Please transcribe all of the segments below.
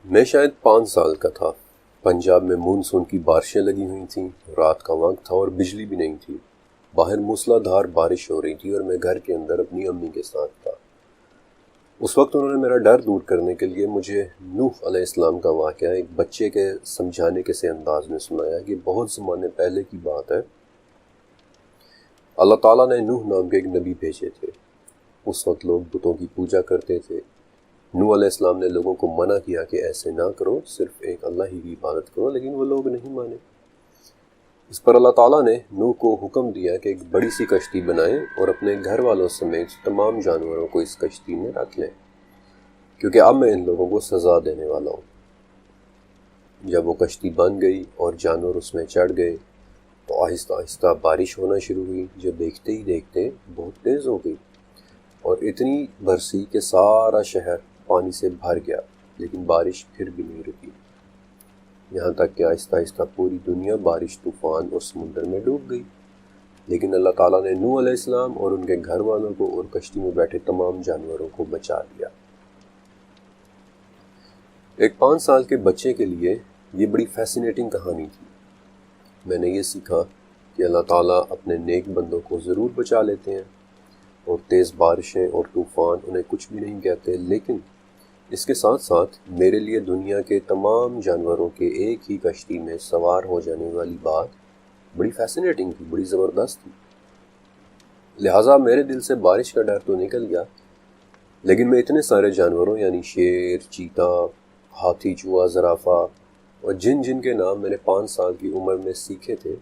میں شاید 5 سال کا تھا۔ پنجاب میں مونسون کی بارشیں لگی ہوئی تھیں، رات کا وقت تھا اور بجلی بھی نہیں تھی۔ باہر موسلا دھار بارش ہو رہی تھی اور میں گھر کے اندر اپنی امی کے ساتھ تھا۔ اس وقت انہوں نے میرا ڈر دور کرنے کے لیے مجھے نوح علیہ السلام کا واقعہ ایک بچے کے سمجھانے کے سے انداز میں سنایا کہ بہت زمانے پہلے کی بات ہے۔ اللہ تعالیٰ نے نوح نام کے ایک نبی بھیجے تھے۔ اس وقت لوگ بتوں کی پوجا کرتے تھے۔ نوح علیہ السلام نے لوگوں کو منع کیا کہ ایسے نہ کرو، صرف ایک اللہ ہی کی عبادت کرو، لیکن وہ لوگ نہیں مانے۔ اس پر اللہ تعالیٰ نے نوح کو حکم دیا کہ ایک بڑی سی کشتی بنائیں اور اپنے گھر والوں سمیت تمام جانوروں کو اس کشتی میں رکھ لیں، کیونکہ اب میں ان لوگوں کو سزا دینے والا ہوں۔ جب وہ کشتی بن گئی اور جانور اس میں چڑھ گئے تو آہستہ آہستہ بارش ہونا شروع ہوئی، جو دیکھتے ہی دیکھتے بہت تیز ہو گئی اور اتنی برسی کہ سارا شہر پانی سے بھر گیا، لیکن بارش پھر بھی نہیں رکی، یہاں تک کہ آہستہ آہستہ پوری دنیا بارش، طوفان اور سمندر میں ڈوب گئی۔ لیکن اللہ تعالیٰ نے نوح علیہ السلام اور ان کے گھر والوں کو اور کشتی میں بیٹھے تمام جانوروں کو بچا لیا۔ ایک 5 سال کے بچے کے لیے یہ بڑی فیسینیٹنگ کہانی تھی۔ میں نے یہ سیکھا کہ اللہ تعالیٰ اپنے نیک بندوں کو ضرور بچا لیتے ہیں اور تیز بارشیں اور طوفان انہیں کچھ بھی نہیں کہتے، لیکن اس کے ساتھ ساتھ میرے لیے دنیا کے تمام جانوروں کے ایک ہی کشتی میں سوار ہو جانے والی بات بڑی فیسینیٹنگ تھی، بڑی زبردست تھی۔ لہٰذا میرے دل سے بارش کا ڈر تو نکل گیا، لیکن میں اتنے سارے جانوروں یعنی شیر، چیتا، ہاتھی، چوہا، زرافہ اور جن جن کے نام میں نے 5 سال کی عمر میں سیکھے تھے،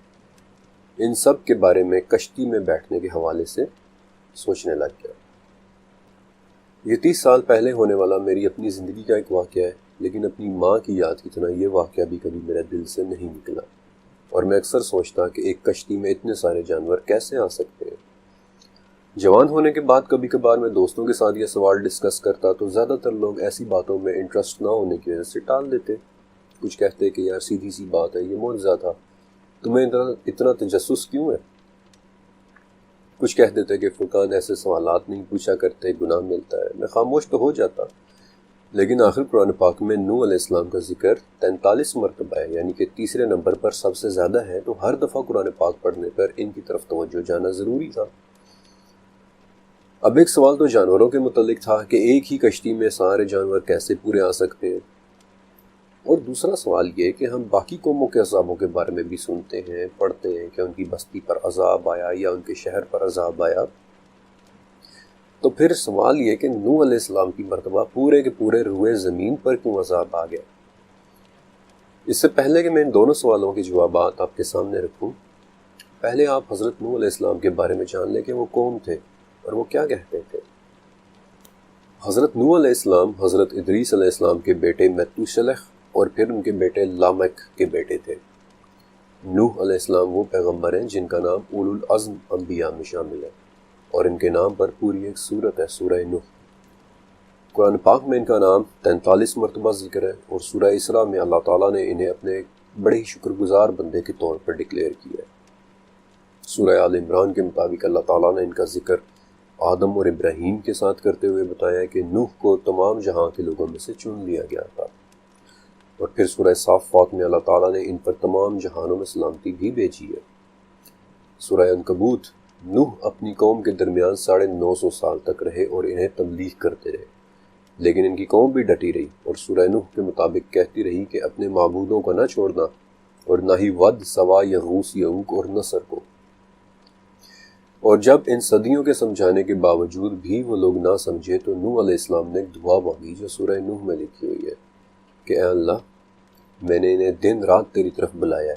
ان سب کے بارے میں کشتی میں بیٹھنے کے حوالے سے سوچنے لگ گیا۔ یہ 30 سال پہلے ہونے والا میری اپنی زندگی کا ایک واقعہ ہے، لیکن اپنی ماں کی یاد کی طرح یہ واقعہ بھی کبھی میرے دل سے نہیں نکلا، اور میں اکثر سوچتا کہ ایک کشتی میں اتنے سارے جانور کیسے آ سکتے ہیں۔ جوان ہونے کے بعد کبھی کبھار میں دوستوں کے ساتھ یہ سوال ڈسکس کرتا تو زیادہ تر لوگ ایسی باتوں میں انٹرسٹ نہ ہونے کی وجہ سے ٹال دیتے۔ کچھ کہتے کہ یار سیدھی سی بات ہے، یہ معجزہ تھا، تمہیں اتنا تجسس کیوں ہے؟ کچھ کہہ دیتے کہ فرقان ایسے سوالات نہیں پوچھا کرتے، گناہ ملتا ہے۔ میں خاموش تو ہو جاتا، لیکن آخر قرآن پاک میں نوح علیہ السلام کا ذکر 43 مرتبہ ہے، یعنی کہ تیسرے نمبر پر سب سے زیادہ ہے، تو ہر دفعہ قرآن پاک پڑھنے پر ان کی طرف توجہ جانا ضروری تھا۔ اب ایک سوال تو جانوروں کے متعلق تھا کہ ایک ہی کشتی میں سارے جانور کیسے پورے آ سکتے ہیں، اور دوسرا سوال یہ کہ ہم باقی قوموں کے عذابوں کے بارے میں بھی سنتے ہیں، پڑھتے ہیں کہ ان کی بستی پر عذاب آیا یا ان کے شہر پر عذاب آیا۔ تو پھر سوال یہ کہ نوح علیہ السلام کی مرتبہ پورے کے پورے روئے زمین پر کیوں عذاب آ گیا؟ اس سے پہلے کہ میں ان دونوں سوالوں کے جوابات آپ کے سامنے رکھوں، پہلے آپ حضرت نوح علیہ السلام کے بارے میں جان لیں کہ وہ کون تھے اور وہ کیا کہتے تھے۔ حضرت نوح علیہ السلام حضرت ادریس علیہ السلام کے بیٹے متوشلح اور پھر ان کے بیٹے لامک کے بیٹے تھے۔ نوح علیہ السلام وہ پیغمبر ہیں جن کا نام اولو العزم انبیاء میں شامل ہے، اور ان کے نام پر پوری ایک سورت ہے، سورہ نوح۔ قرآن پاک میں ان کا نام 43 مرتبہ ذکر ہے، اور سورہ اسراء میں اللہ تعالیٰ نے انہیں اپنے بڑے ہی شکر گزار بندے کے طور پر ڈکلیئر کیا ہے۔ سورہ آل عمران کے مطابق اللہ تعالیٰ نے ان کا ذکر آدم اور ابراہیم کے ساتھ کرتے ہوئے بتایا کہ نوح کو تمام جہاں کے لوگوں میں سے چن لیا گیا تھا، اور پھر سورہ صافات میں اللہ تعالیٰ نے ان پر تمام جہانوں میں سلامتی بھی بھیجی ہے۔ سورہ عنکبوت، نوح اپنی قوم کے درمیان 950 سال تک رہے اور انہیں تبلیغ کرتے رہے، لیکن ان کی قوم بھی ڈٹی رہی اور سورہ نوح کے مطابق کہتی رہی کہ اپنے معبودوں کو نہ چھوڑنا، اور نہ ہی ود، سوا، یغوث، یعوق اور نصر کو۔ اور جب ان صدیوں کے سمجھانے کے باوجود بھی وہ لوگ نہ سمجھے تو نوح علیہ السلام نے ایک دعا مانگی جو سورہ نوح میں لکھی ہوئی ہے کہ اے اللہ، میں نے انہیں دن رات تیری طرف بلایا ہے،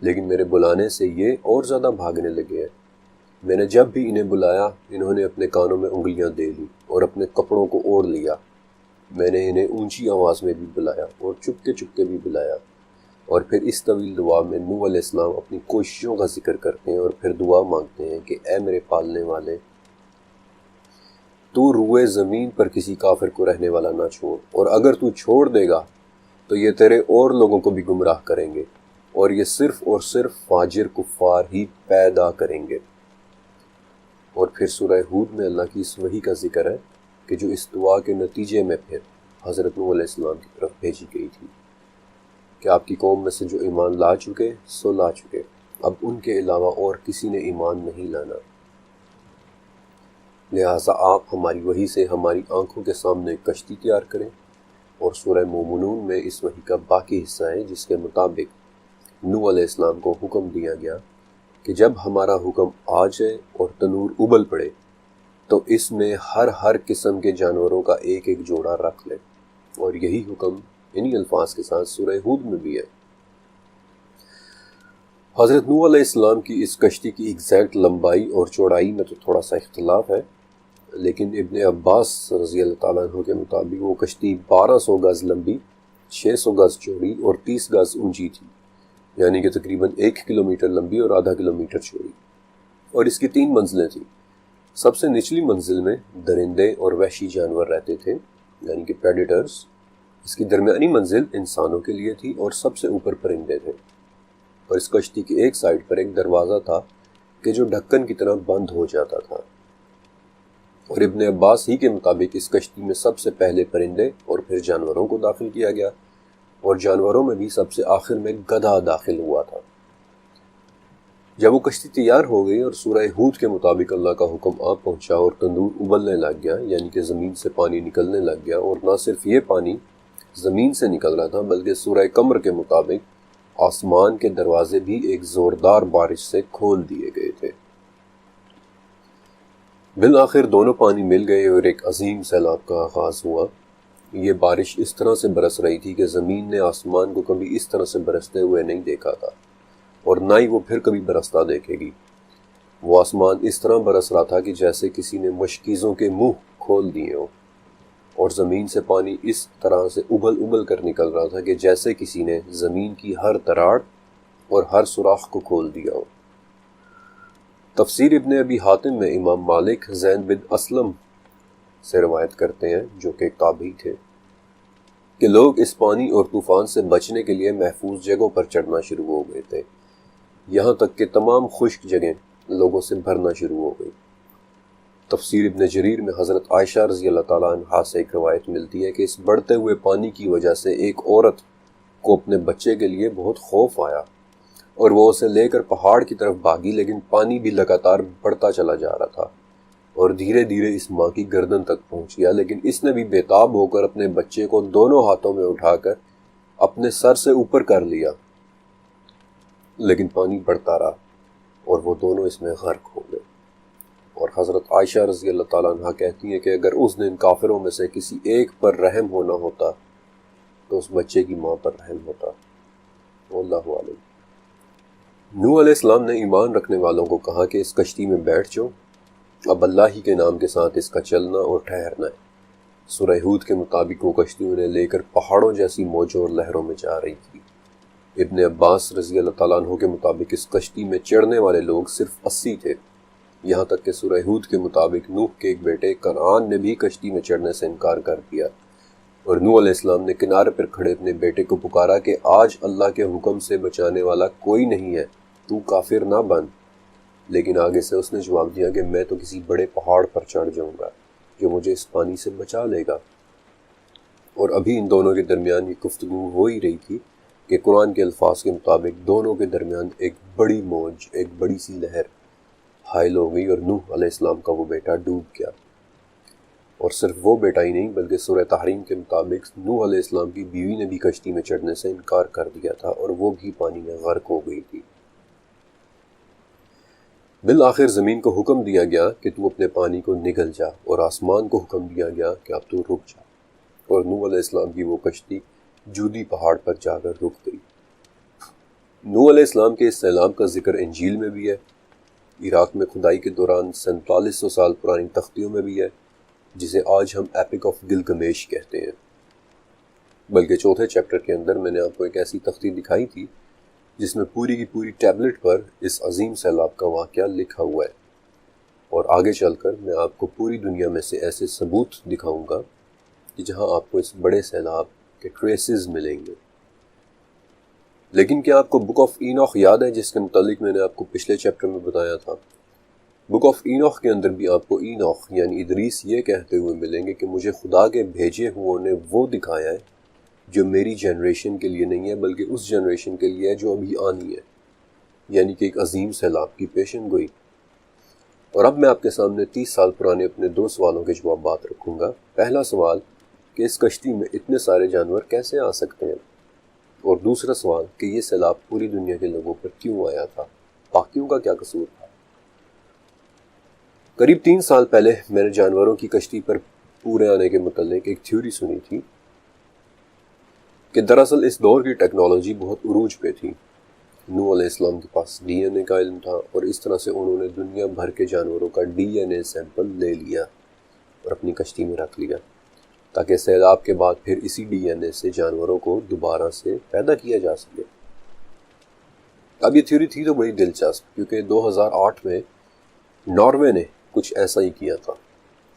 لیکن میرے بلانے سے یہ اور زیادہ بھاگنے لگے ہیں۔ میں نے جب بھی انہیں بلایا، انہوں نے اپنے کانوں میں انگلیاں دے لی اور اپنے کپڑوں کو اوڑھ لیا۔ میں نے انہیں اونچی آواز میں بھی بلایا اور چپکے چپکے بھی بلایا۔ اور پھر اس طویل دعا میں نوح علیہ السلام اپنی کوششوں کا ذکر کرتے ہیں اور پھر دعا مانگتے ہیں کہ اے میرے پالنے والے، تو روئے زمین پر کسی کافر کو رہنے والا نہ چھوڑ، اور اگر تو چھوڑ دے گا تو یہ تیرے اور لوگوں کو بھی گمراہ کریں گے، اور یہ صرف اور صرف فاجر کفار ہی پیدا کریں گے۔ اور پھر سورہ ہود میں اللہ کی اس وحی کا ذکر ہے کہ جو اس دعا کے نتیجے میں پھر حضرت نوح علیہ السلام کی طرف بھیجی گئی تھی کہ آپ کی قوم میں سے جو ایمان لا چکے سو لا چکے، اب ان کے علاوہ اور کسی نے ایمان نہیں لانا، لہٰذا آپ ہماری وحی سے ہماری آنکھوں کے سامنے ایک کشتی تیار کریں۔ اور سورہ مومنون میں اس وحی کا باقی حصہ ہے جس کے مطابق نوح علیہ السلام کو حکم دیا گیا کہ جب ہمارا حکم آ جائے اور تنور ابل پڑے تو اس میں ہر قسم کے جانوروں کا ایک ایک جوڑا رکھ لیں، اور یہی حکم انہی الفاظ کے ساتھ سورہ ہود میں بھی ہے۔ حضرت نوح علیہ السلام کی اس کشتی کی ایگزیکٹ لمبائی اور چوڑائی میں تو تھوڑا سا اختلاف ہے، لیکن ابن عباس رضی اللہ تعالیٰ عنہ کے مطابق وہ کشتی 1200 گز لمبی، 600 گز چوڑی اور 30 گز اونچی تھی، یعنی کہ تقریباً 1 کلومیٹر لمبی اور آدھا کلومیٹر چوڑی، اور اس کی 3 منزلیں تھیں۔ سب سے نچلی منزل میں درندے اور وحشی جانور رہتے تھے، یعنی کہ پریڈیٹرز۔ اس کی درمیانی منزل انسانوں کے لیے تھی اور سب سے اوپر پرندے تھے، اور اس کشتی کی ایک سائڈ پر ایک دروازہ تھا کہ جو ڈھکن کی طرح بند ہو جاتا تھا، اور ابن عباس ہی کے مطابق اس کشتی میں سب سے پہلے پرندے اور پھر جانوروں کو داخل کیا گیا، اور جانوروں میں بھی سب سے آخر میں گدھا داخل ہوا تھا۔ جب وہ کشتی تیار ہو گئی اور سورہ ہود کے مطابق اللہ کا حکم آ پہنچا اور تندور ابلنے لگ گیا، یعنی کہ زمین سے پانی نکلنے لگ گیا، اور نہ صرف یہ پانی زمین سے نکل رہا تھا بلکہ سورہ قمر کے مطابق آسمان کے دروازے بھی ایک زوردار بارش سے کھول دیے گئے تھے۔ بالآخر دونوں پانی مل گئے اور ایک عظیم سیلاب کا آغاز ہوا۔ یہ بارش اس طرح سے برس رہی تھی کہ زمین نے آسمان کو کبھی اس طرح سے برستے ہوئے نہیں دیکھا تھا، اور نہ ہی وہ پھر کبھی برستا دیکھے گی۔ وہ آسمان اس طرح برس رہا تھا کہ جیسے کسی نے مشکیزوں کے منہ کھول دیے ہوں، اور زمین سے پانی اس طرح سے ابل کر نکل رہا تھا کہ جیسے کسی نے زمین کی ہر تراڑ اور ہر سوراخ کو کھول دیا ہو۔ تفسیر ابن ابی حاتم میں امام مالک زین بن اسلم سے روایت کرتے ہیں، جو کہ تابعی تھے، کہ لوگ اس پانی اور طوفان سے بچنے کے لیے محفوظ جگہوں پر چڑھنا شروع ہو گئے تھے، یہاں تک کہ تمام خشک جگہیں لوگوں سے بھرنا شروع ہو گئی۔ تفسیر ابن جریر میں حضرت عائشہ رضی اللہ تعالیٰ عنہا سے ایک روایت ملتی ہے کہ اس بڑھتے ہوئے پانی کی وجہ سے ایک عورت کو اپنے بچے کے لیے بہت خوف آیا، اور وہ اسے لے کر پہاڑ کی طرف بھاگی، لیکن پانی بھی لگاتار بڑھتا چلا جا رہا تھا اور دھیرے دھیرے اس ماں کی گردن تک پہنچ گیا، لیکن اس نے بھی بےتاب ہو کر اپنے بچے کو دونوں ہاتھوں میں اٹھا کر اپنے سر سے اوپر کر لیا، لیکن پانی بڑھتا رہا اور وہ دونوں اس میں غرق ہو گئے۔ اور حضرت عائشہ رضی اللہ تعالیٰ عنہ کہتی ہیں کہ اگر اس دن کافروں میں سے کسی ایک پر رحم ہونا ہوتا تو اس بچے کی ماں پر رحم ہوتا۔ واللہ عالم۔ نوح علیہ السلام نے ایمان رکھنے والوں کو کہا کہ اس کشتی میں بیٹھ جاؤ، اب اللہ ہی کے نام کے ساتھ اس کا چلنا اور ٹھہرنا ہے۔ سورہ ہود کے مطابق وہ کشتی انہیں لے کر پہاڑوں جیسی موجوں اور لہروں میں جا رہی تھی۔ ابن عباس رضی اللہ تعالیٰ عنہ کے مطابق اس کشتی میں چڑھنے والے لوگ صرف 80 تھے، یہاں تک کہ سورہ ہود کے مطابق نوح کے ایک بیٹے کنعان نے بھی کشتی میں چڑھنے سے انکار کر دیا، اور نوح علیہ السلام نے کنارے پر کھڑے اپنے بیٹے کو پکارا کہ آج اللہ کے حکم سے بچانے والا کوئی نہیں ہے، تو کافر نہ بن۔ لیکن آگے سے اس نے جواب دیا کہ میں تو کسی بڑے پہاڑ پر چڑھ جاؤں گا جو مجھے اس پانی سے بچا لے گا۔ اور ابھی ان دونوں کے درمیان یہ گفتگو ہو ہی رہی تھی کہ قرآن کے الفاظ کے مطابق دونوں کے درمیان ایک بڑی موج، ایک بڑی سی لہر حائل ہو گئی، اور نوح علیہ السلام کا وہ بیٹا ڈوب گیا۔ اور صرف وہ بیٹا ہی نہیں بلکہ سورہ تحریم کے مطابق نوح علیہ السلام کی بیوی نے بھی کشتی میں چڑھنے سے انکار کر دیا تھا، اور وہ بھی پانی میں غرق ہو گئی تھی۔ بالآخر زمین کو حکم دیا گیا کہ تو اپنے پانی کو نگل جا، اور آسمان کو حکم دیا گیا کہ اب تو رک جا، اور نوح علیہ السلام کی وہ کشتی جودی پہاڑ پر جا کر رک گئی۔ نوح علیہ السلام کے اس سیلاب کا ذکر انجیل میں بھی ہے، عراق میں کھدائی کے دوران 4700 سال پرانی تختیوں میں بھی ہے، جسے آج ہم ایپک آف گلگمیش کہتے ہیں۔ بلکہ چوتھے چیپٹر کے اندر میں نے آپ کو ایک ایسی تختی دکھائی تھی جس میں پوری کی پوری ٹیبلٹ پر اس عظیم سیلاب کا واقعہ لکھا ہوا ہے، اور آگے چل کر میں آپ کو پوری دنیا میں سے ایسے ثبوت دکھاؤں گا کہ جہاں آپ کو اس بڑے سیلاب کے ٹریسز ملیں گے۔ لیکن کیا آپ کو بک آف اینوخ یاد ہے، جس کے متعلق میں نے آپ کو پچھلے چیپٹر میں بتایا تھا بک آف اینوخ کے اندر بھی آپ کو اینوخ یعنی ادریس یہ کہتے ہوئے ملیں گے کہ مجھے خدا کے بھیجے ہوئے نے وہ دکھایا ہے جو میری جنریشن کے لیے نہیں ہے بلکہ اس جنریشن کے لیے ہے جو ابھی آنی ہے، یعنی کہ ایک عظیم سیلاب کی پیشن گوئی۔ اور اب میں آپ کے سامنے 30 سال پرانے اپنے 2 سوالوں کے جوابات رکھوں گا۔ پہلا سوال کہ اس کشتی میں اتنے سارے جانور کیسے آ سکتے ہیں، اور دوسرا سوال کہ یہ سیلاب پوری دنیا کے لوگوں پر کیوں آیا تھا، باقیوں کا کیا قصور تھا۔ قریب 3 سال پہلے میں نے جانوروں کی کشتی پر پورے آنے کے متعلق ایک تھیوری سنی تھی کہ دراصل اس دور کی ٹیکنالوجی بہت عروج پہ تھی۔ نوح علیہ السلام کے پاس ڈی این اے کا علم تھا، اور اس طرح سے انہوں نے دنیا بھر کے جانوروں کا ڈی این اے سیمپل لے لیا اور اپنی کشتی میں رکھ لیا تاکہ سیلاب کے بعد پھر اسی ڈی این اے سے جانوروں کو دوبارہ سے پیدا کیا جا سکے۔ اب یہ تھیوری تھی تو بڑی دلچسپ، کیونکہ 2008 میں ناروے نے کچھ ایسا ہی کیا تھا۔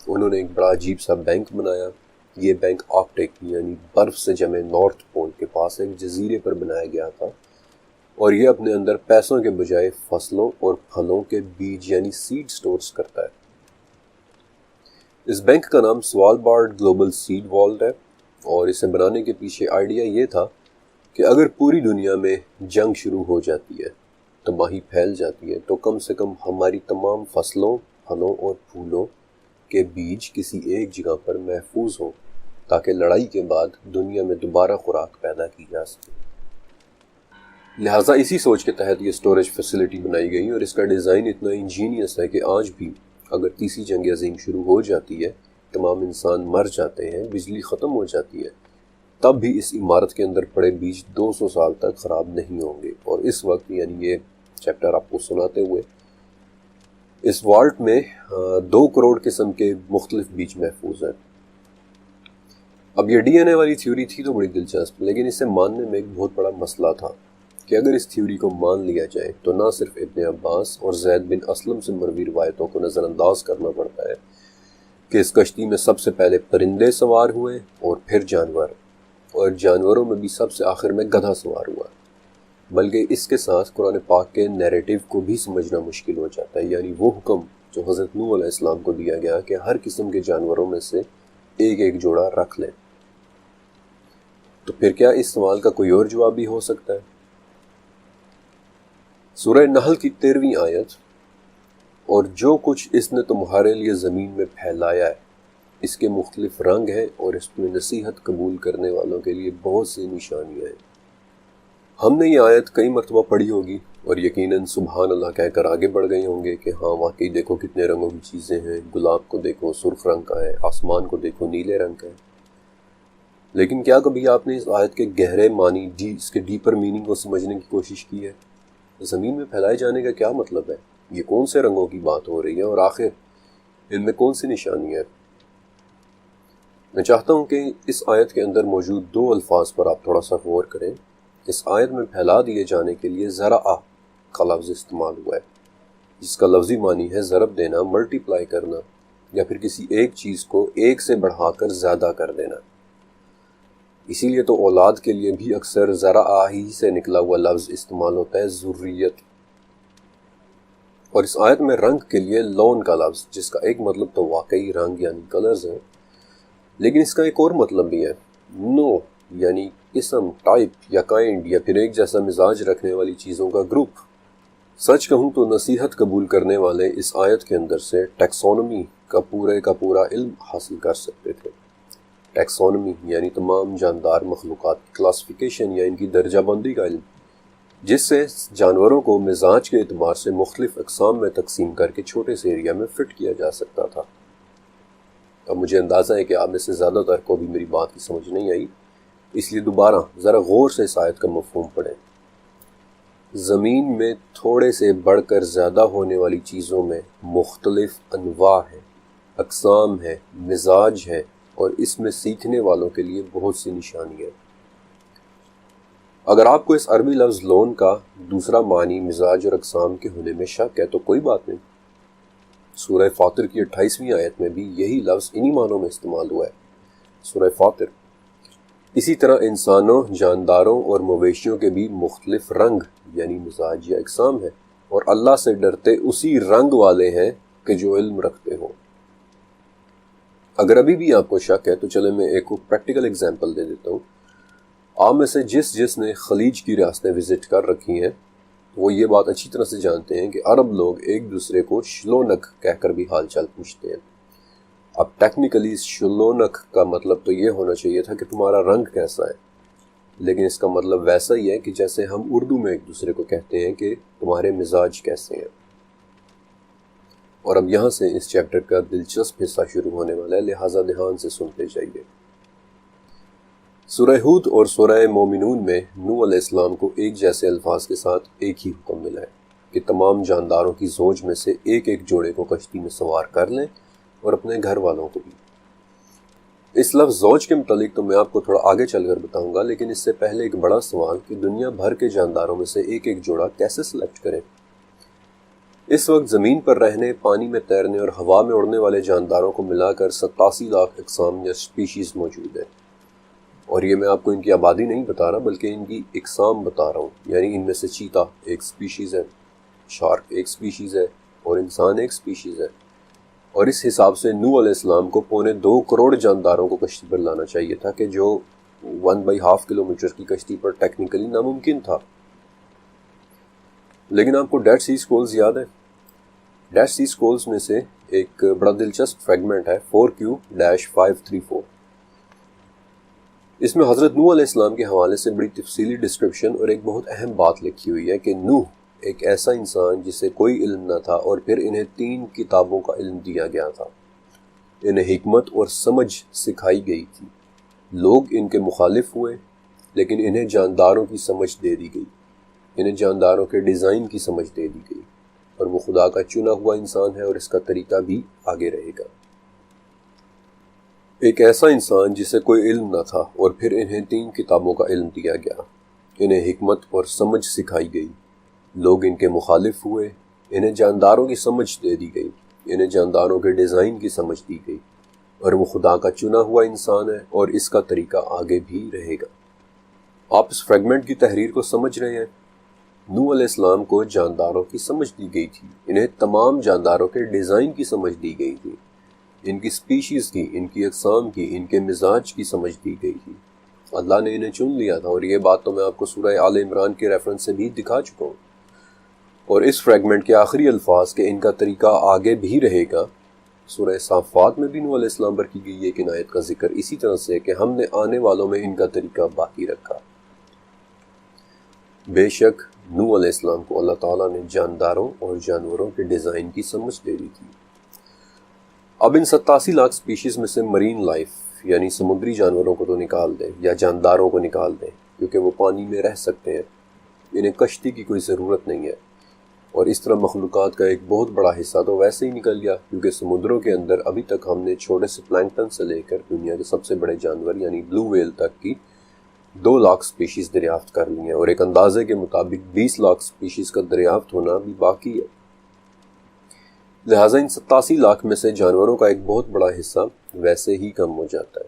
انہوں نے ایک بڑا عجیب سا بینک بنایا۔ یہ بینک آرکٹک یعنی برف سے جمے نارتھ پول کے پاس ایک جزیرے پر بنایا گیا تھا، اور یہ اپنے اندر پیسوں کے بجائے فصلوں اور پھلوں کے بیج یعنی سیڈ سٹورز کرتا ہے۔ اس بینک کا نام سوالبارڈ گلوبل سیڈ والٹ ہے، اور اسے بنانے کے پیچھے آئیڈیا یہ تھا کہ اگر پوری دنیا میں جنگ شروع ہو جاتی ہے، تباہی پھیل جاتی ہے، تو کم سے کم ہماری تمام فصلوں، پھلوں اور پھولوں کے بیج کسی ایک جگہ پر محفوظ ہوں تاکہ لڑائی کے بعد دنیا میں دوبارہ خوراک پیدا کی جا سکے۔ لہٰذا اسی سوچ کے تحت یہ سٹوریج فیسلٹی بنائی گئی، اور اس کا ڈیزائن اتنا انجینئس ہے کہ آج بھی اگر تیسری جنگ عظیم شروع ہو جاتی ہے، تمام انسان مر جاتے ہیں، بجلی ختم ہو جاتی ہے، تب بھی اس عمارت کے اندر پڑے بیج 200 سال تک خراب نہیں ہوں گے۔ اور اس وقت یعنی یہ چیپٹر آپ کو سناتے ہوئے اس والٹ میں 2 کروڑ قسم کے مختلف بیج محفوظ ہیں۔ اب یہ ڈی این اے والی تھیوری تھی تو بڑی دلچسپ، لیکن اسے ماننے میں ایک بہت بڑا مسئلہ تھا کہ اگر اس تھیوری کو مان لیا جائے تو نہ صرف ابن عباس اور زید بن اسلم سے مروی روایتوں کو نظر انداز کرنا پڑتا ہے کہ اس کشتی میں سب سے پہلے پرندے سوار ہوئے اور پھر جانور، اور جانوروں میں بھی سب سے آخر میں گدھا سوار ہوا، بلکہ اس کے ساتھ قرآن پاک کے نیریٹو کو بھی سمجھنا مشکل ہو جاتا ہے، یعنی وہ حکم جو حضرت نوح علیہ السلام کو دیا گیا کہ ہر قسم کے جانوروں میں سے ایک ایک جوڑا رکھ لیں۔ تو پھر کیا اس سوال کا کوئی اور جواب بھی ہو سکتا ہے؟ سورہ نحل کی 13ویں آیت، اور جو کچھ اس نے تمہارے لیے زمین میں پھیلایا ہے اس کے مختلف رنگ ہیں، اور اس میں نصیحت قبول کرنے والوں کے لیے بہت سی نشانیاں ہیں۔ ہم نے یہ آیت کئی مرتبہ پڑھی ہوگی اور یقیناً سبحان اللہ کہہ کر آگے بڑھ گئے ہوں گے کہ ہاں واقعی دیکھو کتنے رنگوں کی چیزیں ہیں، گلاب کو دیکھو سرخ رنگ کا ہے، آسمان کو دیکھو نیلے رنگ کا ہے۔ لیکن کیا کبھی آپ نے اس آیت کے گہرے معنی اس کے ڈیپر میننگ کو سمجھنے کی کوشش کی ہے؟ زمین میں پھیلائے جانے کا کیا مطلب ہے؟ یہ کون سے رنگوں کی بات ہو رہی ہے، اور آخر ان میں کون سی نشانیاں ہیں؟ میں چاہتا ہوں کہ اس آیت کے اندر موجود 2 الفاظ پر آپ تھوڑا سا غور کریں۔ اس آیت میں پھیلا دیے جانے کے لیے زرعہ کا لفظ استعمال ہوا ہے، جس کا لفظی معنی ہے ضرب دینا، ملٹی پلائی کرنا، یا پھر کسی ایک چیز کو ایک سے بڑھا کر زیادہ کر دینا۔ اسی لیے تو اولاد کے لیے بھی اکثر زرعہ ہی سے نکلا ہوا لفظ استعمال ہوتا ہے، ذریت۔ اور اس آیت میں رنگ کے لیے لون کا لفظ، جس کا ایک مطلب تو واقعی رنگ یعنی کلرز ہیں، لیکن اس کا ایک اور مطلب بھی ہے، نو یعنی قسم، ٹائپ یا کائنڈ، یا پھر ایک جیسا مزاج رکھنے والی چیزوں کا گروپ۔ سچ کہوں تو نصیحت قبول کرنے والے اس آیت کے اندر سے ٹیکسونومی کا پورا علم حاصل کر سکتے تھے۔ ٹیکسونومی یعنی تمام جاندار مخلوقات کی کلاسیفیکیشن یا ان کی درجہ بندی کا علم، جس سے جانوروں کو مزاج کے اعتبار سے مختلف اقسام میں تقسیم کر کے چھوٹے سے ایریا میں فٹ کیا جا سکتا تھا۔ اب مجھے اندازہ ہے کہ آپ میں سے زیادہ تر کو بھی میری بات کی سمجھ نہیں آئی، اس لیے دوبارہ ذرا غور سے اس آیت کا مفہوم پڑھیں۔ زمین میں تھوڑے سے بڑھ کر زیادہ ہونے والی چیزوں میں مختلف انواع ہیں، اقسام ہیں، مزاج ہے، اور اس میں سیکھنے والوں کے لیے بہت سی نشانیاں۔ اگر آپ کو اس عربی لفظ لون کا دوسرا معنی مزاج اور اقسام کے ہونے میں شک ہے تو کوئی بات نہیں، سورہ فاطر کی 28ویں آیت میں بھی یہی لفظ انہی معنوں میں استعمال ہوا ہے، سورہ فاطر۔ اسی طرح انسانوں، جانداروں اور مویشیوں کے بھی مختلف رنگ یعنی مزاج یا اقسام ہے۔ اور اللہ سے ڈرتے اسی رنگ والے ہیں کہ جو علم رکھتے ہوں۔ اگر ابھی بھی آپ کو شک ہے تو چلے میں ایک پریکٹیکل اگزامپل دے دیتا ہوں۔ آپ میں سے جس نے خلیج کی ریاستیں وزٹ کر رکھی ہیں وہ یہ بات اچھی طرح سے جانتے ہیں کہ عرب لوگ ایک دوسرے کو شلونک کہہ کر بھی حال چال پوچھتے ہیں۔ اب ٹیکنیکلی شلونک کا مطلب تو یہ ہونا چاہیے تھا کہ تمہارا رنگ کیسا ہے، لیکن اس کا مطلب ویسا ہی ہے کہ جیسے ہم اردو میں ایک دوسرے کو کہتے ہیں کہ تمہارے مزاج کیسے ہیں۔ اور اب یہاں سے اس چیپٹر کا دلچسپ حصہ شروع ہونے والا ہے، لہٰذا دھیان سے سنتے جائیے۔ سورہ ہود اور سورہ مومنون میں نوح علیہ السلام کو ایک جیسے الفاظ کے ساتھ ایک ہی حکم ملا ہے کہ تمام جانداروں کی زوج میں سے ایک ایک جوڑے کو کشتی میں سوار کر لیں اور اپنے گھر والوں کو بھی۔ اس لفظ زوج کے متعلق تو میں آپ کو تھوڑا آگے چل کر بتاؤں گا، لیکن اس سے پہلے ایک بڑا سوال کہ دنیا بھر کے جانداروں میں سے ایک ایک جوڑا کیسے سلیکٹ کریں۔ اس وقت زمین پر رہنے، پانی میں تیرنے اور ہوا میں اڑنے والے جانداروں کو ملا کر 87 لاکھ اقسام یا اسپیشیز موجود ہیں، اور یہ میں آپ کو ان کی آبادی نہیں بتا رہا بلکہ ان کی اقسام بتا رہا ہوں۔ یعنی ان میں سے چیتا ایک اسپیشیز ہے، شارک ایک اسپیشیز ہے، اور انسان ایک اسپیشیز ہے۔ اور اس حساب سے نوح علیہ السلام کو 2.25 کروڑ جانداروں کو کشتی پر لانا چاہیے تھا، کہ جو 1/2 کلومیٹر کی کشتی پر ٹیکنیکلی ناممکن تھا۔ لیکن آپ کو ڈیڈ سی اسکرولز یاد ہے؟ ڈیڈ سی اسکرولز میں سے ایک بڑا دلچسپ فریگمنٹ ہے 4Q-534۔ اس میں حضرت نوح علیہ السلام کے حوالے سے بڑی تفصیلی ڈسکرپشن اور ایک بہت اہم بات لکھی ہوئی ہے کہ نوح ایک ایسا انسان جسے کوئی علم نہ تھا، اور پھر انہیں 3 کتابوں کا علم دیا گیا تھا۔ انہیں حکمت اور سمجھ سکھائی گئی تھی۔ لوگ ان کے مخالف ہوئے، لیکن انہیں جانداروں کی سمجھ دے دی گئی، انہیں جانداروں کے ڈیزائن کی سمجھ دے دی گئی، اور وہ خدا کا چنا ہوا انسان ہے اور اس کا طریقہ بھی آگے رہے گا۔ ایک ایسا انسان جسے کوئی علم نہ تھا، اور پھر انہیں 3 کتابوں کا علم دیا گیا، انہیں حکمت اور سمجھ سکھائی گئی، لوگ ان کے مخالف ہوئے، انہیں جانداروں کی سمجھ دے دی گئی، انہیں جانداروں کے ڈیزائن کی سمجھ دی گئی، اور وہ خدا کا چنا ہوا انسان ہے اور اس کا طریقہ آگے بھی رہے گا۔ آپ اس فریگمنٹ کی تحریر کو سمجھ رہے ہیں؟ نوح علیہ السلام کو جانداروں کی سمجھ دی گئی تھی، انہیں تمام جانداروں کے ڈیزائن کی سمجھ دی گئی تھی، ان کی سپیشیز کی، ان کی اقسام کی، ان کے مزاج کی سمجھ دی گئی تھی۔ اللہ نے انہیں چن لیا تھا، اور یہ بات تو میں آپ کو سورہ آل عمران کے ریفرنس سے بھی دکھا چکا ہوں۔ اور اس فریگمنٹ کے آخری الفاظ کہ ان کا طریقہ آگے بھی رہے گا، سورہ صافات میں بھی نوح علیہ السلام پر کی گئی ایک عنایت کا ذکر اسی طرح سے کہ ہم نے آنے والوں میں ان کا طریقہ باقی رکھا۔ بے شک نوح علیہ السلام کو اللہ تعالیٰ نے جانداروں اور جانوروں کے ڈیزائن کی سمجھ دے دی تھی۔ اب ان 87 لاکھ سپیشیز میں سے مرین لائف یعنی سمندری جانوروں کو تو نکال دیں، یا جانداروں کو نکال دیں، کیونکہ وہ پانی میں رہ سکتے ہیں، انہیں کشتی کی کوئی ضرورت نہیں ہے۔ اور اس طرح مخلوقات کا ایک بہت بڑا حصہ تو ویسے ہی نکل گیا، کیونکہ سمندروں کے اندر ابھی تک ہم نے چھوٹے سے پلانکٹن سے لے کر دنیا کے سب سے بڑے جانور یعنی بلو ویل تک کی 2 لاکھ سپیشیز دریافت کر لی ہیں، اور ایک اندازے کے مطابق 20 لاکھ سپیشیز کا دریافت ہونا بھی باقی ہے۔ لہٰذا ان 87 لاکھ میں سے جانوروں کا ایک بہت بڑا حصہ ویسے ہی کم ہو جاتا ہے۔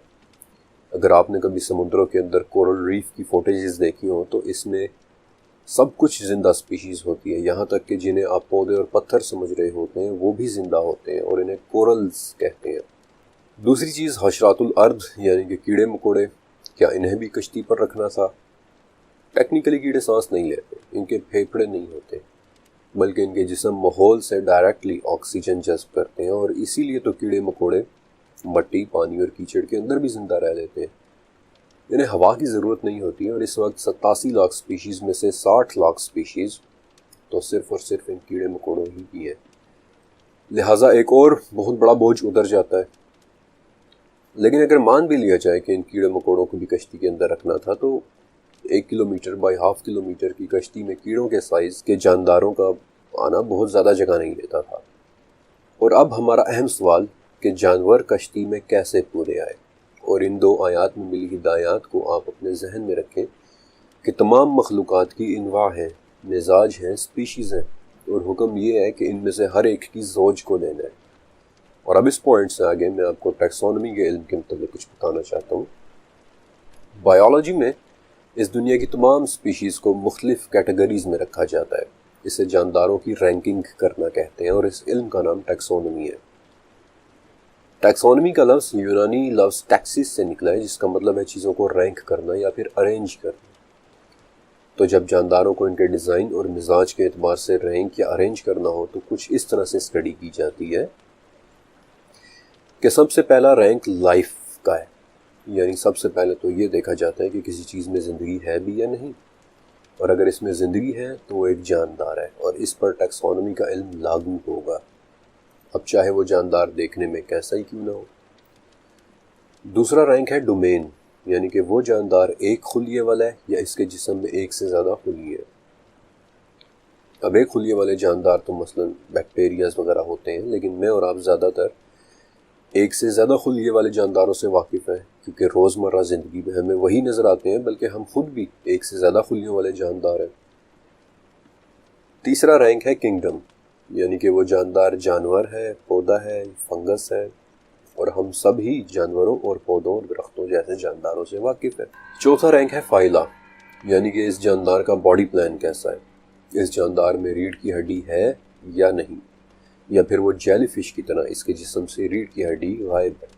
اگر آپ نے کبھی سمندروں کے اندر کورل ریف کی فوٹیجز دیکھی ہوں تو اس میں سب کچھ زندہ سپیشیز ہوتی ہے، یہاں تک کہ جنہیں آپ پودے اور پتھر سمجھ رہے ہوتے ہیں وہ بھی زندہ ہوتے ہیں، اور انہیں کورلز کہتے ہیں۔ دوسری چیز حشرات الارض یعنی کہ کیڑے مکوڑے، کیا انہیں بھی کشتی پر رکھنا تھا؟ ٹیکنیکلی کیڑے سانس نہیں لیتے، ان کے پھیپھڑے نہیں ہوتے، بلکہ ان کے جسم ماحول سے ڈائریکٹلی آکسیجن جذب کرتے ہیں، اور اسی لیے تو کیڑے مکوڑے مٹی، پانی اور کیچڑ کے اندر بھی زندہ رہ لیتے ہیں، انہیں ہوا کی ضرورت نہیں ہوتی ہے۔ اور اس وقت 87 لاکھ سپیشیز میں سے 60 لاکھ سپیشیز تو صرف اور صرف ان کیڑے مکوڑوں ہی کی ہیں، لہٰذا ایک اور بہت بڑا بوجھ اتر جاتا ہے۔ لیکن اگر مان بھی لیا جائے کہ ان کیڑے مکوڑوں کو بھی کشتی کے اندر رکھنا تھا، تو 1 کلومیٹر بائی 1/2 کلومیٹر کی کشتی میں کیڑوں کے سائز کے جانداروں کا آنا بہت زیادہ جگہ نہیں لیتا تھا۔ اور اب ہمارا اہم سوال کہ جانور کشتی میں کیسے پورے آئے، اور ان 2 آیات میں ملی ہدایات کو آپ اپنے ذہن میں رکھیں کہ تمام مخلوقات کی انواع ہیں، مزاج ہیں، سپیشیز ہیں، اور حکم یہ ہے کہ ان میں سے ہر ایک کی زوج کو لینا ہے۔ اور اب اس پوائنٹ سے آگے میں آپ کو ٹیکسونومی کے علم کے متعلق کچھ بتانا چاہتا ہوں۔ بائیولوجی میں اس دنیا کی تمام سپیشیز کو مختلف کیٹیگریز میں رکھا جاتا ہے، اسے جانداروں کی رینکنگ کرنا کہتے ہیں اور اس علم کا نام ٹیکسونومی ہے۔ ٹیکسونومی کا لفظ یونانی لفظ ٹیکسس سے نکلا ہے، جس کا مطلب ہے چیزوں کو رینک کرنا یا پھر ارینج کرنا۔ تو جب جانداروں کو ان کے ڈیزائن اور مزاج کے اعتبار سے رینک یا ارینج کرنا ہو تو کچھ اس طرح سے اسٹڈی کی جاتی ہے کہ سب سے پہلا رینک لائف کا ہے، یعنی سب سے پہلے تو یہ دیکھا جاتا ہے کہ کسی چیز میں زندگی ہے بھی یا نہیں، اور اگر اس میں زندگی ہے تو وہ ایک جاندار ہے اور اس پر ٹیکسونومی کا علم لاگو ہوگا، اب چاہے وہ جاندار دیکھنے میں کیسا ہی کیوں نہ ہو۔ دوسرا رینک ہے ڈومین، یعنی کہ وہ جاندار ایک خلیے والا ہے یا اس کے جسم میں ایک سے زیادہ خلیے ہیں۔ اب ایک خلیے والے جاندار تو مثلا بیکٹیریاز وغیرہ ہوتے ہیں، لیکن میں اور آپ زیادہ تر ایک سے زیادہ خلیے والے جانداروں سے واقف ہیں، کیونکہ روزمرہ زندگی میں ہمیں وہی نظر آتے ہیں، بلکہ ہم خود بھی ایک سے زیادہ خلیوں والے جاندار ہیں۔ تیسرا رینک ہے کنگڈم، یعنی کہ وہ جاندار جانور ہے، پودا ہے، فنگس ہے، اور ہم سب ہی جانوروں اور پودوں اور درختوں جیسے جانداروں سے واقف ہیں۔ چوتھا رینک ہے فائلا، یعنی کہ اس جاندار کا باڈی پلان کیسا ہے، اس جاندار میں ریڑھ کی ہڈی ہے یا نہیں، یا پھر وہ جیلی فش کی طرح اس کے جسم سے ریڑھ کی ہڈی غائب ہے۔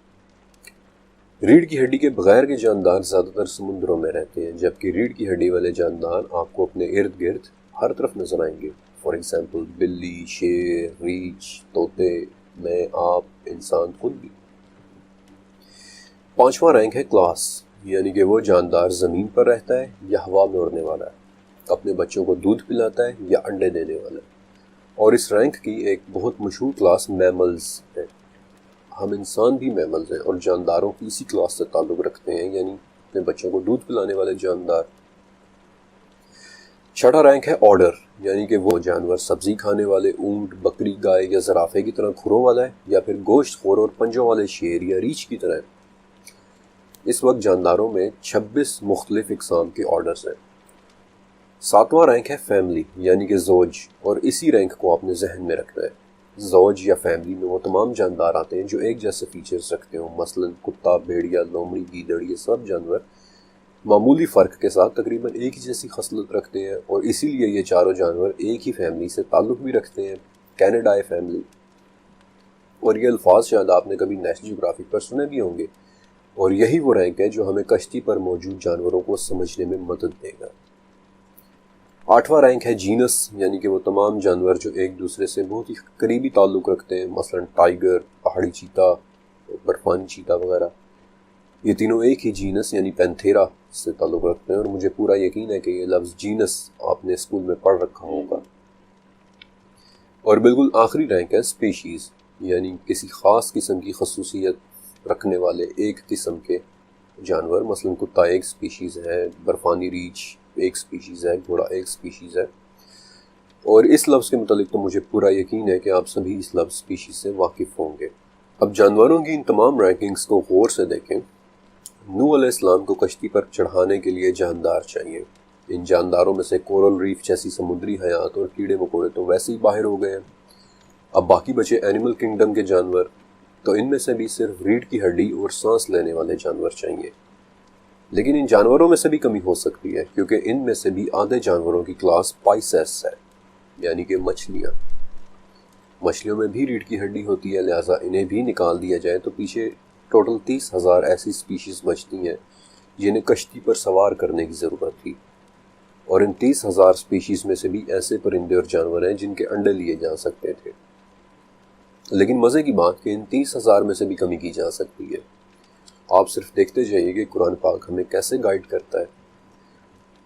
ریڑھ کی ہڈی کے بغیر کے جاندار زیادہ تر سمندروں میں رہتے ہیں، جبکہ ریڑھ کی ہڈی والے جاندار آپ کو اپنے ارد گرد ہر طرف نظر آئیں گے، فار ایگزامپل بلی، شیر، ریچھ، طوطے، میں، آپ، انسان خود بھی۔ پانچواں رینک ہے کلاس، یعنی کہ وہ جاندار زمین پر رہتا ہے یا ہوا میں اڑنے والا ہے، اپنے بچوں کو دودھ پلاتا ہے یا انڈے دینے والا ہے۔ اور اس رینک کی ایک بہت مشہور کلاس میملز ہے۔ ہم انسان بھی میملز ہیں اور جانداروں کی اسی کلاس سے تعلق رکھتے ہیں، یعنی اپنے بچوں کو دودھ پلانے والے جاندار۔ چھٹا رینک ہے آرڈر، یعنی کہ وہ جانور سبزی کھانے والے اونٹ، بکری، گائے یا زرافے کی طرح کھروں والا ہے، یا پھر گوشت خور اور پنجوں والے شیر یا ریچھ کی طرح ہے۔ اس وقت جانداروں میں 26 مختلف اقسام کے آرڈرز ہیں۔ ساتواں رینک ہے فیملی، یعنی کہ زوج، اور اسی رینک کو آپ نے ذہن میں رکھنا ہے۔ زوج یا فیملی میں وہ تمام جاندار آتے ہیں جو ایک جیسے فیچرز رکھتے ہوں، مثلا کتا، بھیڑیا، لومڑی، گیدڑ، یہ سب جانور معمولی فرق کے ساتھ تقریباً ایک ہی جیسی خصلت رکھتے ہیں، اور اسی لیے یہ چاروں جانور ایک ہی فیملی سے تعلق بھی رکھتے ہیں، کینیڈائے فیملی۔ اور یہ الفاظ شاید آپ نے کبھی نیشنل جیوگرافک پر سنے بھی ہوں گے، اور یہی وہ رینک ہے جو ہمیں کشتی پر موجود جانوروں کو سمجھنے میں مدد دے گا۔ آٹھواں رینک ہے جینس، یعنی کہ وہ تمام جانور جو ایک دوسرے سے بہت ہی قریبی تعلق رکھتے ہیں، مثلا ٹائیگر، پہاڑی چیتا، برفانی چیتا وغیرہ۔ یہ تینوں ایک ہی جینس یعنی پینتھیرا سے تعلق رکھتے ہیں، اور مجھے پورا یقین ہے کہ یہ لفظ جینس آپ نے اسکول میں پڑھ رکھا ہوگا۔ اور بالکل آخری رینک ہے اسپیشیز، یعنی کسی خاص قسم کی خصوصیت رکھنے والے ایک قسم کے جانور، مثلا کتا ایک سپیشیز ہے، برفانی ریچھ ایک سپیشیز ہے، گھوڑا ایک سپیشیز ہے۔ اور اس لفظ کے متعلق تو مجھے پورا یقین ہے کہ آپ سبھی اس لفظ سپیشیز سے واقف ہوں گے۔ اب جانوروں کی ان تمام رینکنگز کو غور سے دیکھیں۔ نوح علیہ السلام کو کشتی پر چڑھانے کے لیے جاندار چاہیے۔ ان جانداروں میں سے کورل ریف جیسی سمندری حیات اور کیڑے مکوڑے تو ویسے ہی باہر ہو گئے ہیں۔ اب باقی بچے اینیمل کنگڈم کے جانور، تو ان میں سے بھی صرف ریڑھ کی ہڈی اور سانس لینے والے جانور چاہیے۔ لیکن ان جانوروں میں سے بھی کمی ہو سکتی ہے، کیونکہ ان میں سے بھی آدھے جانوروں کی کلاس پائسیس ہے، یعنی کہ مچھلیاں۔ مچھلیوں میں بھی ریڑھ کی ہڈی ہوتی ہے، لہٰذا انہیں بھی نکال دیا جائے تو پیچھے ٹوٹل 30,000 ایسی سپیشیز بچتی ہیں جنہیں کشتی پر سوار کرنے کی ضرورت تھی۔ اور ان 30,000 سپیشیز میں سے بھی ایسے پرندے اور جانور ہیں جن کے انڈے لیے جا سکتے تھے۔ لیکن مزے کی بات کہ ان 30,000 میں سے بھی کمی کی جا سکتی ہے۔ آپ صرف دیکھتے جائیے کہ قرآن پاک ہمیں کیسے گائیڈ کرتا ہے۔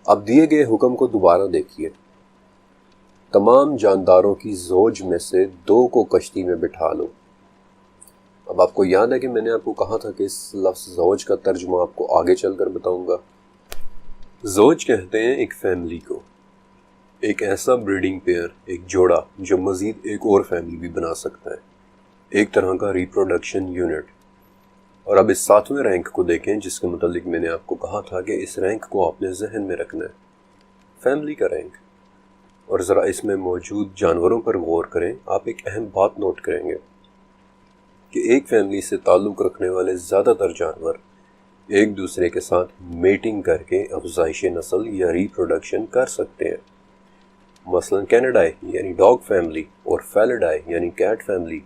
اب دیے گئے حکم کو دوبارہ دیکھیے۔ تمام جانداروں کی زوج میں سے 2 کو کشتی میں بٹھا لو۔ اب آپ کو یاد ہے کہ میں نے آپ کو کہا تھا کہ اس لفظ زوج کا ترجمہ آپ کو آگے چل کر بتاؤں گا۔ زوج کہتے ہیں ایک فیملی کو، ایک ایسا بریڈنگ پیئر، ایک جوڑا جو مزید ایک اور فیملی بھی بنا سکتا ہے، ایک طرح کا ریپروڈکشن یونٹ۔ اور اب اس 7ویں رینک کو دیکھیں جس کے متعلق میں نے آپ کو کہا تھا کہ اس رینک کو آپ نے ذہن میں رکھنا ہے، فیملی کا رینک۔ اور ذرا اس میں موجود جانوروں پر غور کریں، آپ ایک اہم بات نوٹ کریں گے کہ ایک فیملی سے تعلق رکھنے والے زیادہ تر جانور ایک دوسرے کے ساتھ میٹنگ کر کے افزائش نسل یا ریپروڈکشن کر سکتے ہیں۔ مثلا کینیڈائی یعنی ڈاگ فیملی اور فیلیڈائی یعنی کیٹ فیملی۔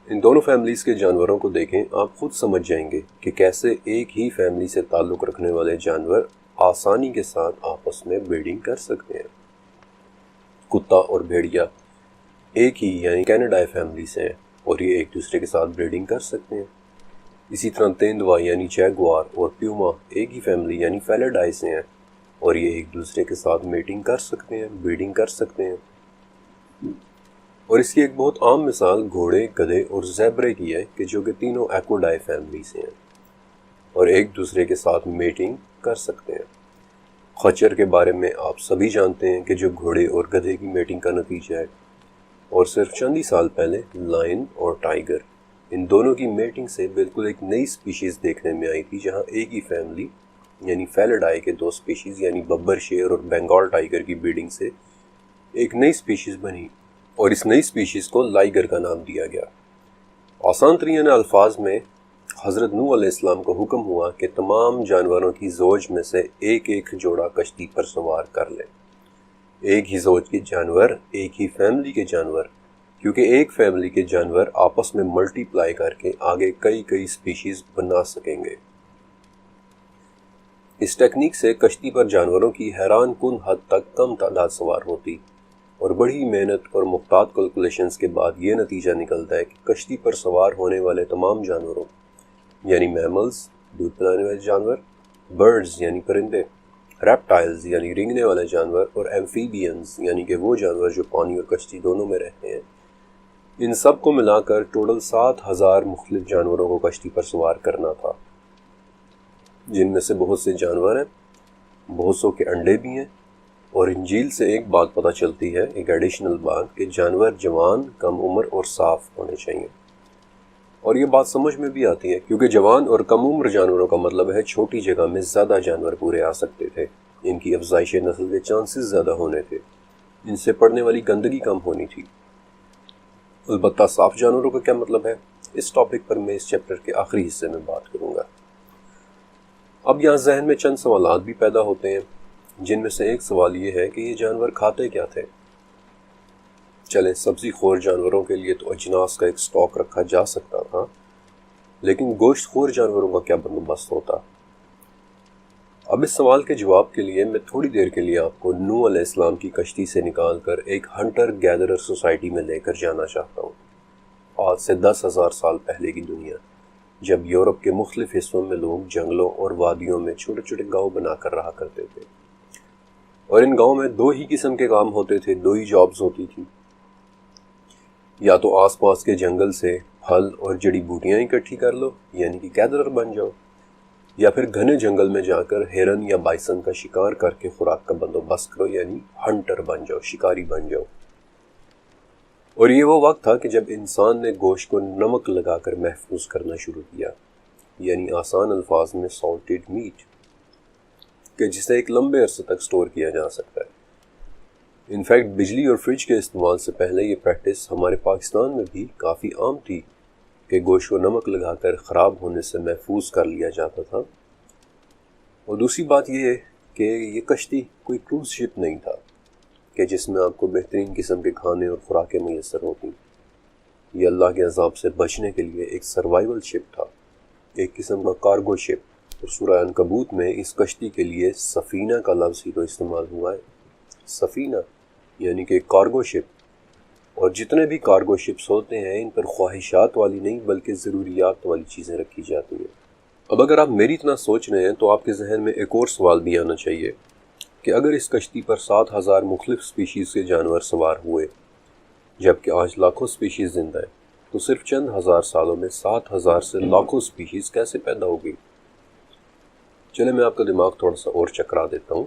ان دونوں فیملیز کے جانوروں کو دیکھیں، آپ خود سمجھ جائیں گے کہ کیسے ایک ہی فیملی سے تعلق رکھنے والے جانور آسانی کے ساتھ آپس میں بریڈنگ کر سکتے ہیں۔ کتا اور بھیڑیا ایک ہی یعنی کینیڈائی فیملی سے ہیں اور یہ ایک دوسرے کے ساتھ بریڈنگ کر سکتے ہیں۔ اسی طرح تیندوا یعنی جیگوار اور پیوما ایک ہی فیملی یعنی فیلیڈائی سے ہیں اور یہ ایک دوسرے کے ساتھ میٹنگ کر سکتے ہیں، بریڈنگ کر سکتے ہیں۔ اور اس کی ایک بہت عام مثال گھوڑے، گدھے اور زیبرے کی ہے کہ جو کہ تینوں ایکوڈائی فیملی سے ہیں اور ایک دوسرے کے ساتھ میٹنگ کر سکتے ہیں۔ خچر کے بارے میں آپ سبھی جانتے ہیں کہ جو گھوڑے اور گدھے کی میٹنگ کا نتیجہ ہے، اور صرف چند ہی سال پہلے لائن اور ٹائیگر ان دونوں کی میٹنگ سے بالکل ایک نئی سپیشیز دیکھنے میں آئی تھی، جہاں ایک ہی فیملی یعنی فیلیڈائی کے دو سپیشیز یعنی ببر شیر اور بنگال ٹائیگر کی بریڈنگ سے ایک نئی سپیشیز بنی اور اس نئی سپیشیز کو لائگر کا نام دیا گیا۔ آسان ترین الفاظ میں حضرت نوح علیہ السلام کو حکم ہوا کہ تمام جانوروں کی زوج میں سے ایک ایک جوڑا کشتی پر سوار کر لیں۔ ایک ہی زوج کے جانور، ایک ہی فیملی کے جانور، کیونکہ ایک فیملی کے جانور آپس میں ملٹی پلائی کر کے آگے کئی سپیشیز بنا سکیں گے۔ اس ٹیکنیک سے کشتی پر جانوروں کی حیران کن حد تک کم تعداد سوار ہوتی اور بڑی محنت اور محتاط کیلکولیشنز کے بعد یہ نتیجہ نکلتا ہے کہ کشتی پر سوار ہونے والے تمام جانوروں یعنی میملز دودھ پلانے والے جانور، برڈز یعنی پرندے، ریپٹائلز یعنی رینگنے والے جانور اور ایمفیبینز یعنی کہ وہ جانور جو پانی اور کشتی دونوں میں رہتے ہیں، ان سب کو ملا کر ٹوٹل 7,000 مختلف جانوروں کو کشتی پر سوار کرنا تھا، جن میں سے بہت سے جانور ہیں، بہت سو کے انڈے بھی ہیں، اور انجیل سے ایک بات پتہ چلتی ہے، ایک ایڈیشنل بات، کہ جانور جوان، کم عمر اور صاف ہونے چاہیے۔ اور یہ بات سمجھ میں بھی آتی ہے کیونکہ جوان اور کم عمر جانوروں کا مطلب ہے چھوٹی جگہ میں زیادہ جانور پورے آ سکتے تھے، ان کی افزائش نسل کے چانسز زیادہ ہونے تھے، ان سے پڑنے والی گندگی کم ہونی تھی۔ البتہ صاف جانوروں کا کیا مطلب ہے؟ اس ٹاپک پر میں اس چیپٹر کے آخری حصے میں بات کروں گا۔ اب یہاں ذہن میں چند سوالات بھی پیدا ہوتے ہیں، جن میں سے ایک سوال یہ ہے کہ یہ جانور کھاتے کیا تھے؟ چلیں، سبزی خور جانوروں کے لیے تو اجناس کا ایک سٹاک رکھا جا سکتا تھا، لیکن گوشت خور جانوروں کا کیا بندوبست ہوتا؟ اب اس سوال کے جواب کے لیے میں تھوڑی دیر کے لیے آپ کو نوح علیہ السلام کی کشتی سے نکال کر ایک ہنٹر گیدرر سوسائٹی میں لے کر جانا چاہتا ہوں، آج سے 10,000 سال پہلے کی دنیا، جب یورپ کے مختلف حصوں میں لوگ جنگلوں اور وادیوں میں چھوٹے چھوٹے گاؤں بنا کر رہا کرتے تھے، اور ان گاؤں میں 2 ہی قسم کے کام ہوتے تھے، 2 ہی جابز ہوتی تھی، یا تو آس پاس کے جنگل سے پھل اور جڑی بوٹیاں اکٹھی کر لو یعنی کہ گیدرر بن جاؤ، یا پھر گھنے جنگل میں جا کر ہرن یا بائسن کا شکار کر کے خوراک کا بندوبست کرو یعنی ہنٹر بن جاؤ، شکاری بن جاؤ۔ اور یہ وہ وقت تھا کہ جب انسان نے گوشت کو نمک لگا کر محفوظ کرنا شروع کیا، یعنی آسان الفاظ میں سالٹڈ میٹ، کہ جسے ایک لمبے عرصے تک سٹور کیا جا سکتا ہے۔ انفیکٹ بجلی اور فریج کے استعمال سے پہلے یہ پریکٹس ہمارے پاکستان میں بھی کافی عام تھی کہ گوشت کو نمک لگا کر خراب ہونے سے محفوظ کر لیا جاتا تھا۔ اور دوسری بات یہ ہے کہ یہ کشتی کوئی کروز شپ نہیں تھا کہ جس میں آپ کو بہترین قسم کے کھانے اور خوراکیں میسر ہوتی۔ یہ اللہ کے عذاب سے بچنے کے لیے ایک سروائیول شپ تھا، ایک قسم کا کارگو شپ، اور سورہ عنکبوت میں اس کشتی کے لیے سفینہ کا لفظ ہی تو استعمال ہوا ہے، سفینہ یعنی کہ کارگو شپ۔ اور جتنے بھی کارگو شپس ہوتے ہیں ان پر خواہشات والی نہیں بلکہ ضروریات والی چیزیں رکھی جاتی ہیں۔ اب اگر آپ میری اتنا سوچ رہے ہیں تو آپ کے ذہن میں ایک اور سوال بھی آنا چاہیے کہ اگر اس کشتی پر 7,000 مختلف سپیشیز کے جانور سوار ہوئے جبکہ آج لاکھوں سپیشیز زندہ ہیں، تو صرف چند ہزار سالوں میں 7,000 سے لاکھوں سپیشیز کیسے پیدا ہوگی؟ چلے میں آپ کا دماغ تھوڑا سا اور چکرا دیتا ہوں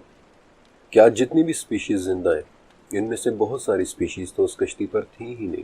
کہ آج جتنی بھی سپیشیز زندہ ہیں ان میں سے بہت ساری سپیشیز تو اس کشتی پر تھی ہی نہیں۔